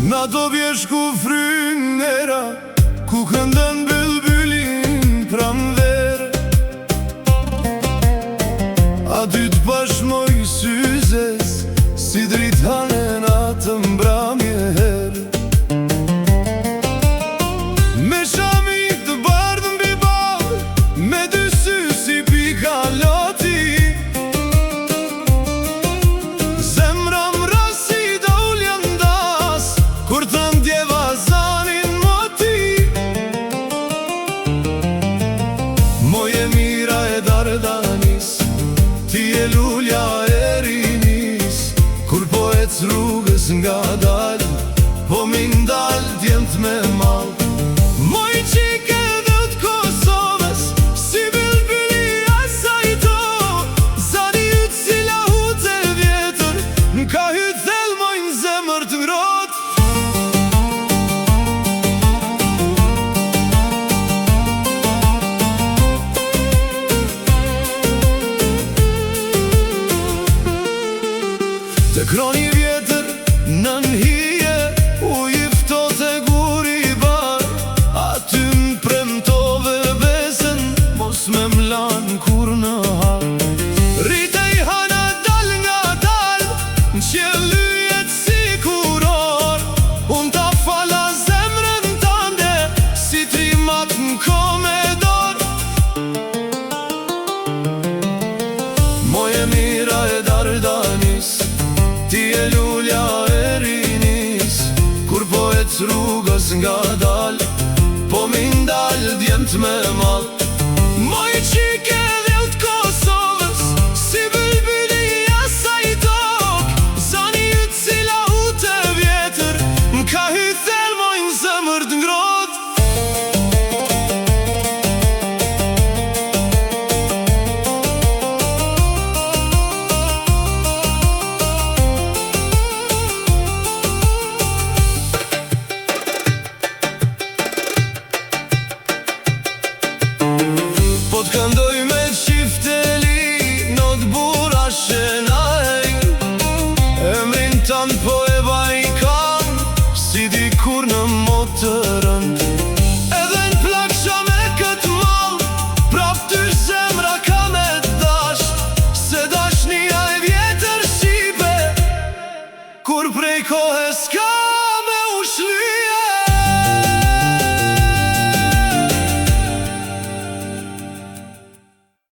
Na do vjesh ku fryn era, ku këndën bylbylin pranver. A dy t'bashmoj syzes, si dritanen atë mbramje her. Me shamik të bardhë mbi bardhë, me dy sy si pika loti. Zemra mras si dol janë das, kur të ndjeva zanin moti. Moje mira e dardanis, ti e lulja e rinis. Kur po ec rrugës nga dal, po mi ndal djemt me mal. Moj qike dhe të Kosovës, si bylbyli asaj to. Zani ytë si lahut e vjetër, n'ka hyt thell mojnë zemër të ngrot. Të kroni vjetër në nhije, u jiftot e guri i bar. Aty m'premtove besën, mos me mlan kur në har. Ritej hana dal nga dal, n'qjell lyjet si kuror. Unë ta fala zemrën tande, si trimat n'komedor. Moje mira e dardanis, ti e lulja e rinis. Kur po ec rrugës nga dal, po mi ndal djemt me mal. Moj qike dhe të Kosovës, si bylbyli asaj tok. Zani ytë si lahut e vjetër, m'ka hyt thell mojnë zemër të ngrot. Po t'këndoj me qifteli, not bura shenaj. Emrin tanë po e bajkan, si dikur në motërë.